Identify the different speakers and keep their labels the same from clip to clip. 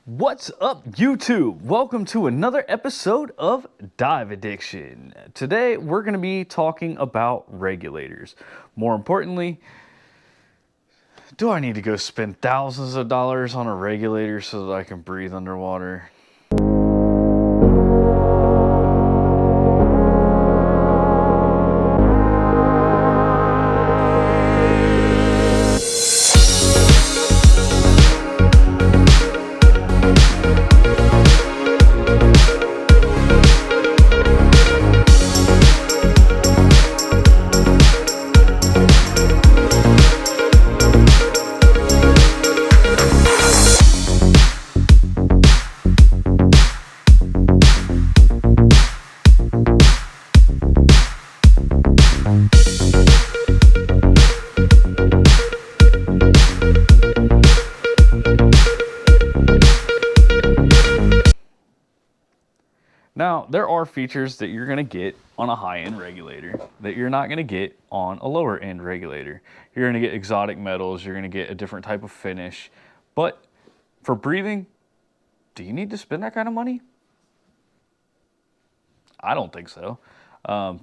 Speaker 1: What's up, YouTube? Welcome to another episode of Dive Addiction. Today, we're going to be talking about regulators. More importantly, do I need to go spend thousands of dollars on a regulator so that I can breathe underwater? Now, there are features that you're going to get on a high-end regulator that you're not going to get on a lower-end regulator. You're going to get exotic metals, you're going to get a different type of finish, but for breathing, do you need to spend that kind of money? I don't think so.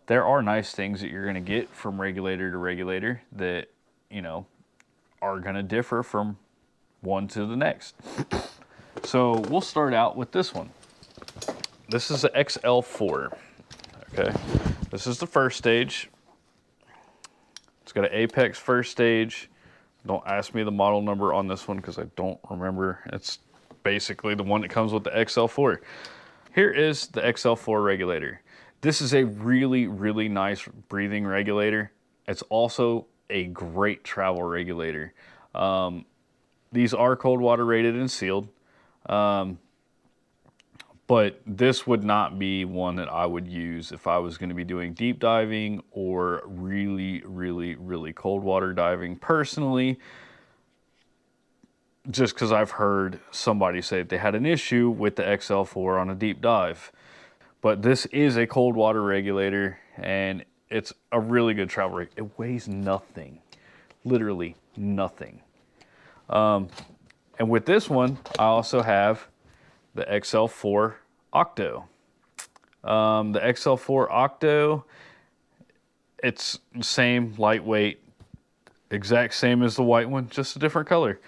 Speaker 1: There are nice things that you're going to get from regulator to regulator that, are going to differ from one to the next. So we'll start out with this one. This is the XL4, okay? This is the first stage. It's got an Apex first stage. Don't ask me the model number on this one because I don't remember. It's basically the one that comes with the XL4. Here is the XL4 regulator. This is a really, really nice breathing regulator. It's also a great travel regulator. These are cold water rated and sealed. But this would not be one that I would use if I was going to be doing deep diving or really, really, really cold water diving. Personally, just because I've heard somebody say that they had an issue with the XL4 on a deep dive. But this is a cold water regulator, and it's a really good travel rig. It weighs nothing, literally nothing. And with this one, I also have the XL4 Octo. The XL4 Octo, it's the same, lightweight, exact same as the white one, just a different color.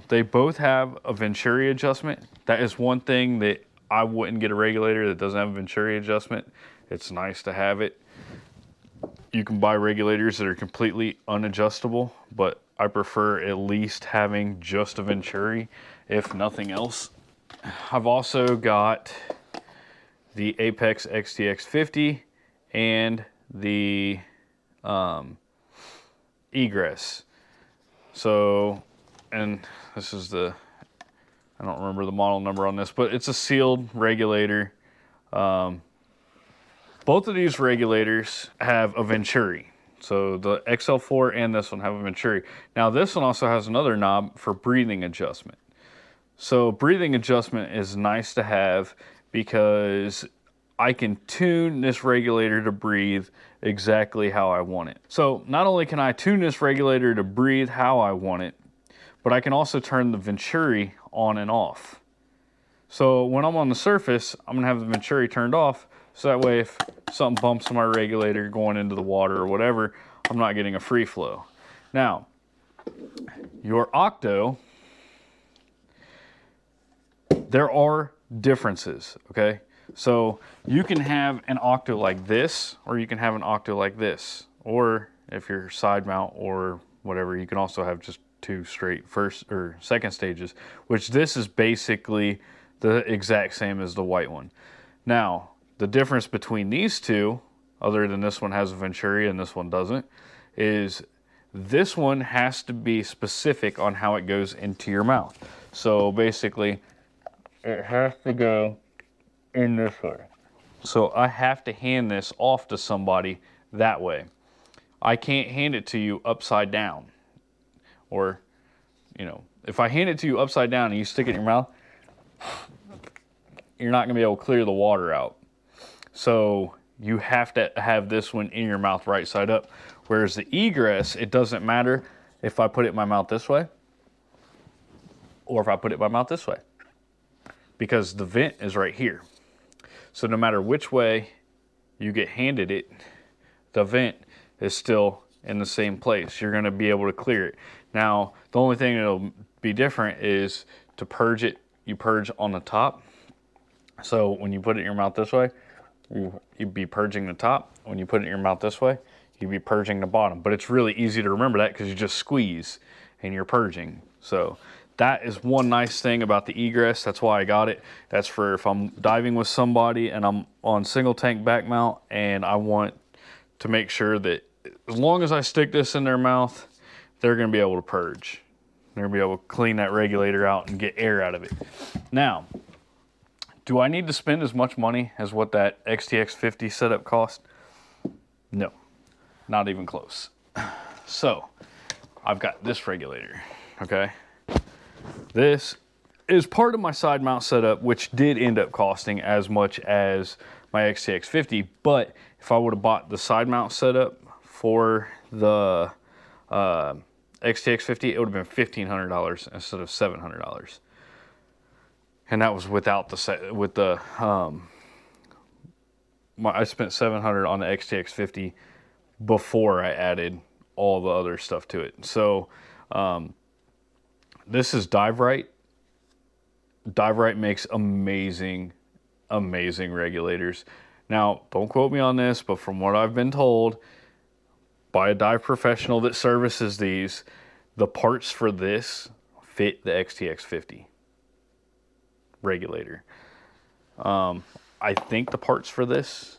Speaker 1: They both have a Venturi adjustment. That is one thing that I wouldn't get a regulator that doesn't have a Venturi adjustment. It's nice to have it. You can buy regulators that are completely unadjustable, but I prefer at least having just a Venturi, if nothing else. I've also got the Apex XTX50 and the Egress. So, and this is I don't remember the model number on this, but it's a sealed regulator. Both of these regulators have a Venturi. So the XL4 and this one have a Venturi. Now this one also has another knob for breathing adjustment. So breathing adjustment is nice to have because I can tune this regulator to breathe exactly how I want it. So not only can I tune this regulator to breathe how I want it, but I can also turn the Venturi on and off. So when I'm on the surface, I'm gonna have the Venturi turned off, so that way if something bumps on my regulator going into the water or whatever, I'm not getting a free flow. Now, your Octo, there are differences, okay? So you can have an Octo like this, or you can have an Octo like this. Or if you're side mount or whatever, you can also have just two straight first or second stages, which this is basically the exact same as the white one. Now, the difference between these two, other than this one has a Venturi and this one doesn't, is this one has to be specific on how it goes into your mouth. So basically, it has to go in this way. So I have to hand this off to somebody that way. I can't hand it to you upside down. Or, if I hand it to you upside down and you stick it in your mouth, you're not gonna be able to clear the water out. So you have to have this one in your mouth right side up. Whereas the Egress, it doesn't matter if I put it in my mouth this way or if I put it in my mouth this way. because the vent is right here. So no matter which way you get handed it, the vent is still in the same place. You're going to be able to clear it. Now, the only thing that'll be different is to purge it, you purge on the top. So when you put it in your mouth this way, you'd be purging the top. When you put it in your mouth this way, you'd be purging the bottom. But it's really easy to remember that because you just squeeze and you're purging. So that is one nice thing about the egress. That's why I got it. That's for if I'm diving with somebody and I'm on single tank back mount and I want to make sure that as long as I stick this in their mouth, they're going to be able to purge. They're going to be able to clean that regulator out and get air out of it. Now, do I need to spend as much money as what that XTX50 setup cost? No, not even close. So, I've got this regulator, okay? This is part of my side mount setup, which did end up costing as much as my XTX50, but if I would have bought the side mount setup for the XTX50, it would have been $1,500 instead of $700. And that was without the set, with the, I spent $700 on the XTX50 before I added all the other stuff to it. So, this is Dive Right. Dive Right makes amazing regulators. Now, don't quote me on this, but from what I've been told by a dive professional that services these, the parts for this fit the XTX50 regulator. I think the parts for this,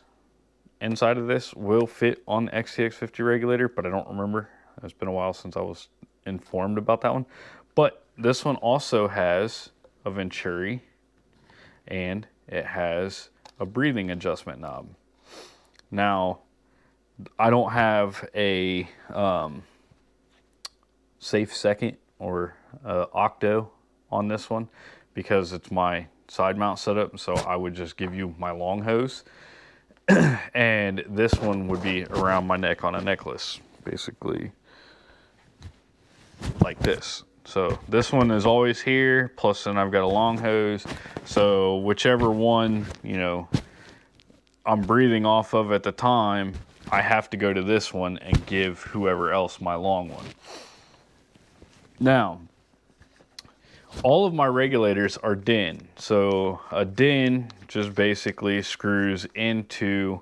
Speaker 1: inside of this, will fit on the XTX50 regulator, but I don't remember. It's been a while since I was informed about that one. But this one also has a Venturi, and it has a breathing adjustment knob. Now, I don't have a safe second or octo on this one because it's my side mount setup, so I would just give you my long hose. And this one would be around my neck on a necklace, basically like this. So this one is always here, plus then I've got a long hose. So whichever one, you know, I'm breathing off of at the time, I have to go to this one and give whoever else my long one. Now, all of my regulators are DIN. So a DIN just basically screws into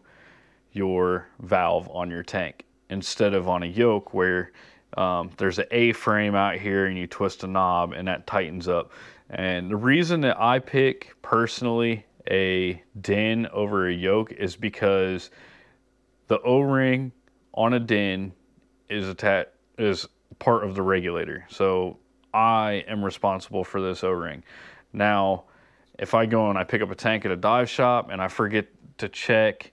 Speaker 1: your valve on your tank instead of on a yoke where there's an A-frame out here and you twist a knob and that tightens up. And the reason that I pick personally a DIN over a yoke is because the O-ring on a DIN is part of the regulator. So I am responsible for this O-ring. Now, if I go and I pick up a tank at a dive shop and I forget to check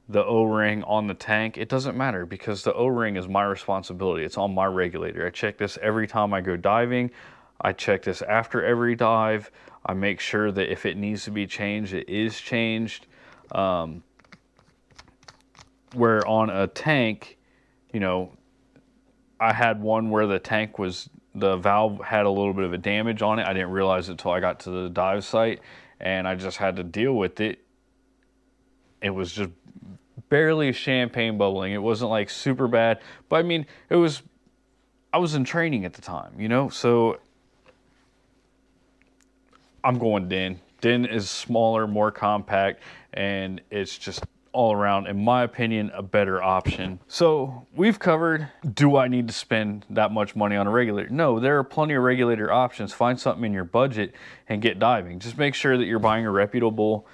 Speaker 1: the O-ring on the tank, it doesn't matter because the O-ring is my responsibility. It's on my regulator. I check this every time I go diving. I check this after every dive. I make sure that if it needs to be changed, it is changed. Where on a tank, you know, I had one where the valve had a little bit of a damage on it. I didn't realize it until I got to the dive site, and I just had to deal with it. It was just barely champagne bubbling. It wasn't like super bad, but I mean, I was in training at the time, you know, so I'm going DIN. DIN is smaller, more compact, and it's just all around, in my opinion, a better option. So we've covered, do I need to spend that much money on a regulator? No, there are plenty of regulator options. Find something in your budget and get diving. Just make sure that you're buying a reputable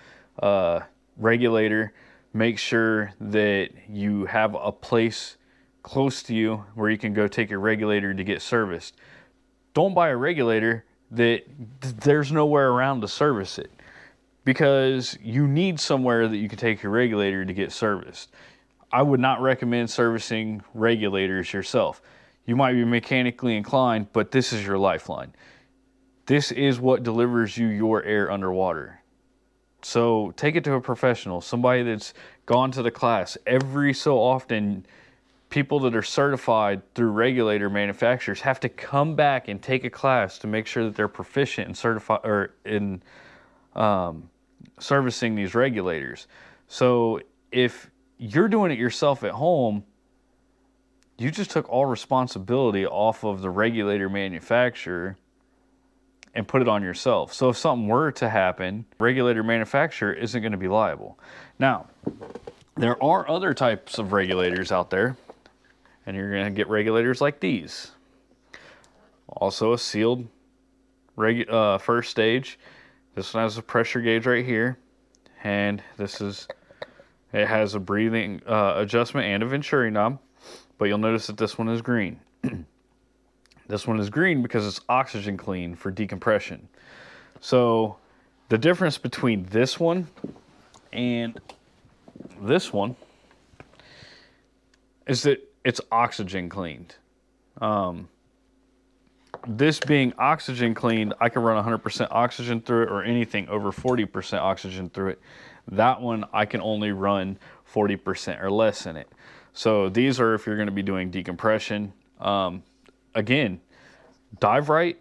Speaker 1: regulator. Make sure that you have a place close to you where you can go take your regulator to get serviced. Don't buy a regulator that there's nowhere around to service it, because you need somewhere that you can take your regulator to get serviced. I would not recommend servicing regulators yourself. You might be mechanically inclined, but this is your lifeline. This is what delivers you your air underwater. So take it to a professional, somebody that's gone to the class. Every so often, people that are certified through regulator manufacturers have to come back and take a class to make sure that they're proficient and certified or in servicing these regulators. So if you're doing it yourself at home, you just took all responsibility off of the regulator manufacturer and put it on yourself. So if something were to happen, regulator manufacturer isn't going to be liable. Now, there are other types of regulators out there, and you're going to get regulators like these. Also a sealed first stage. This one has a pressure gauge right here, and it has a breathing adjustment and a Venturi knob, but you'll notice that this one is green. This one is green because it's oxygen clean for decompression. So the difference between this one and this one is that it's oxygen cleaned. This being oxygen cleaned, I can run 100% oxygen through it, or anything over 40% oxygen through it. That one, I can only run 40% or less in it. So these are if you're going to be doing decompression. Again, Dive Right,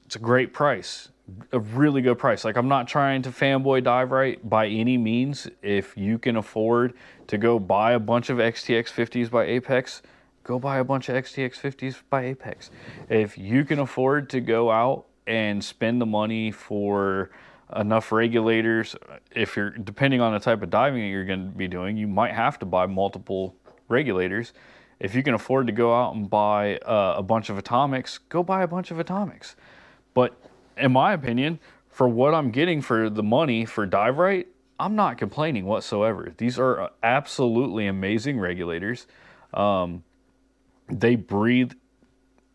Speaker 1: it's a great price, a really good price. Like, I'm not trying to fanboy Dive Right by any means. If you can afford to go buy a bunch of XTX 50s by Apex, go buy a bunch of XTX 50s by Apex. If you can afford to go out and spend the money for enough regulators, if you're, depending on the type of diving that you're going to be doing, you might have to buy multiple regulators. If you can afford to go out and buy a bunch of atomics, go buy a bunch of atomics. But in my opinion, for what I'm getting for the money for Dive Right, I'm not complaining whatsoever. These are absolutely amazing regulators. They breathe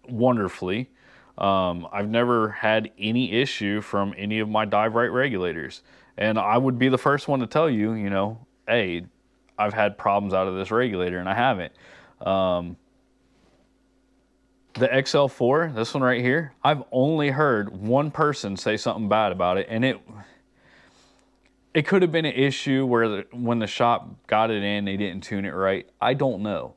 Speaker 1: wonderfully. I've never had any issue from any of my Dive Right regulators. And I would be the first one to tell you, you know, hey, I've had problems out of this regulator, and I haven't. The XL4, this one right here, I've only heard one person say something bad about it, and it could have been an issue where when the shop got it in, they didn't tune it right. I don't know.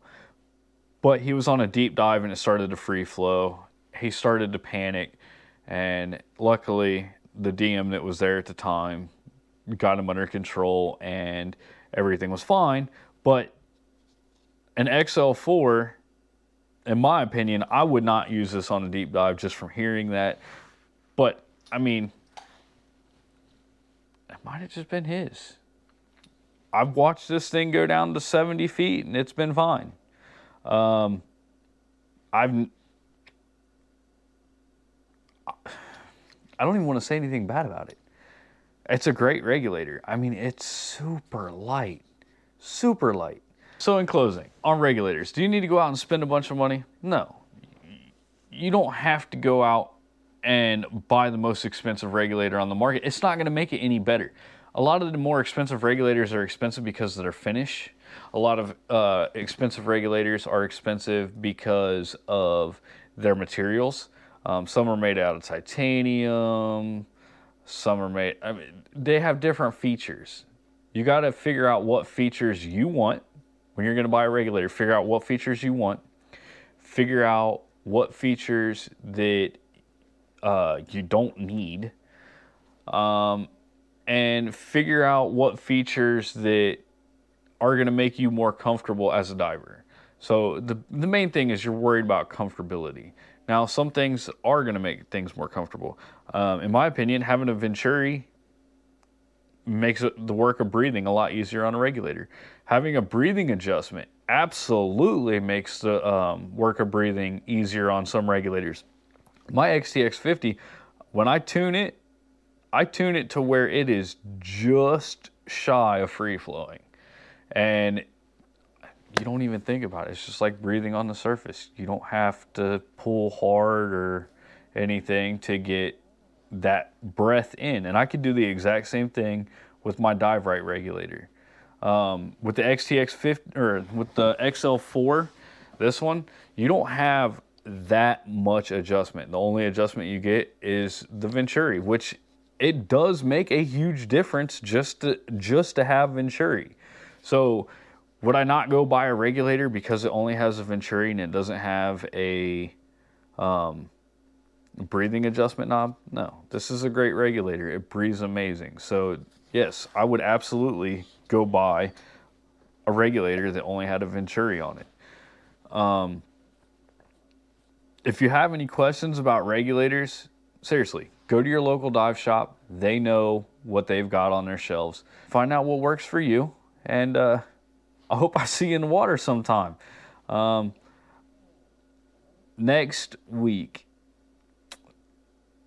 Speaker 1: But he was on a deep dive and it started to free flow. He started to panic, and luckily the DM that was there at the time got him under control and everything was fine. But an XL4, in my opinion, I would not use this on a deep dive just from hearing that. But, I mean, it might have just been his. I've watched this thing go down to 70 feet and it's been fine. I don't even want to say anything bad about it. It's a great regulator. I mean, it's super light. Super light. So in closing, on regulators, do you need to go out and spend a bunch of money? No. You don't have to go out and buy the most expensive regulator on the market. It's not going to make it any better. A lot of the more expensive regulators are expensive because of their finish. A lot of expensive regulators are expensive because of their materials. Some are made out of titanium. Some are made, I mean, they have different features. You got to figure out what features you want when you're going to buy a regulator. Figure out what features you want. Figure out what features that you don't need. And figure out what features that are going to make you more comfortable as a diver. So the main thing is you're worried about comfortability. Now, some things are going to make things more comfortable. In my opinion, having a Venturi makes the work of breathing a lot easier on a regulator. Having a breathing adjustment absolutely makes the work of breathing easier on some regulators. My XTX 50, when I tune it to where it is just shy of free flowing. And you don't even think about it. It's just like breathing on the surface. You don't have to pull hard or anything to get that breath in. And I could do the exact same thing with my Dive Right regulator. With the XTX 50 or with the XL4, this one, you don't have that much adjustment. The only adjustment you get is the Venturi, which it does make a huge difference just to have Venturi. So would I not go buy a regulator because it only has a Venturi and it doesn't have a Breathing adjustment knob? No, this is a great regulator. It breathes amazing. So yes, I would absolutely go buy a regulator that only had a Venturi on it. If you have any questions about regulators, seriously, go to your local dive shop. They know what they've got on their shelves. Find out what works for you, and I hope I see you in the water sometime. Next week,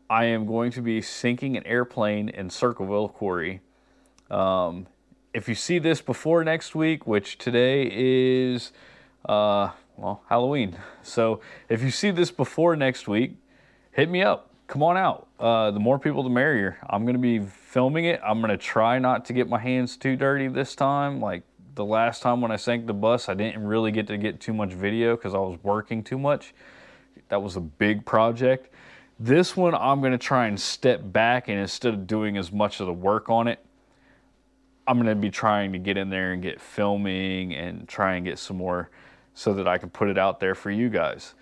Speaker 1: I am going to be sinking an airplane in Circleville Quarry. If you see this before next week, which today is, well, Halloween. So if you see this before next week, hit me up. Come on out. The more people, the merrier. I'm going to be filming it. I'm going to try not to get my hands too dirty this time. Like the last time when I sank the bus, I didn't really get to get too much video because I was working too much. That was a big project. This one, I'm going to try and step back, and instead of doing as much of the work on it, I'm going to be trying to get in there and get filming and try and get some more so that I can put it out there for you guys.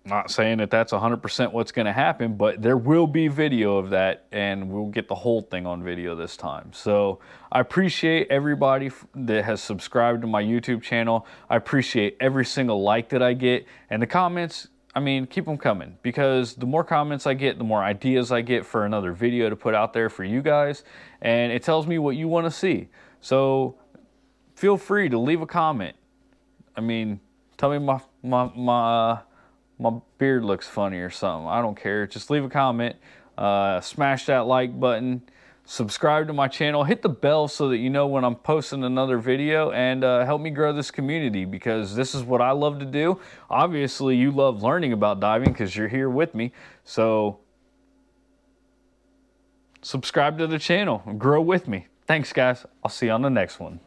Speaker 1: Not saying that that's 100% what's going to happen, but there will be video of that, and we'll get the whole thing on video this time. So I appreciate everybody that has subscribed to my YouTube channel. I appreciate every single like that I get, and the comments, I mean, keep them coming, because the more comments I get, the more ideas I get for another video to put out there for you guys, and it tells me what you want to see. So feel free to leave a comment. I mean, tell me my beard looks funny or something. I don't care. Just leave a comment. Smash that like button. Subscribe to my channel. Hit the bell so that you know when I'm posting another video, and help me grow this community, because this is what I love to do. Obviously, you love learning about diving because you're here with me. So subscribe to the channel and grow with me. Thanks, guys. I'll see you on the next one.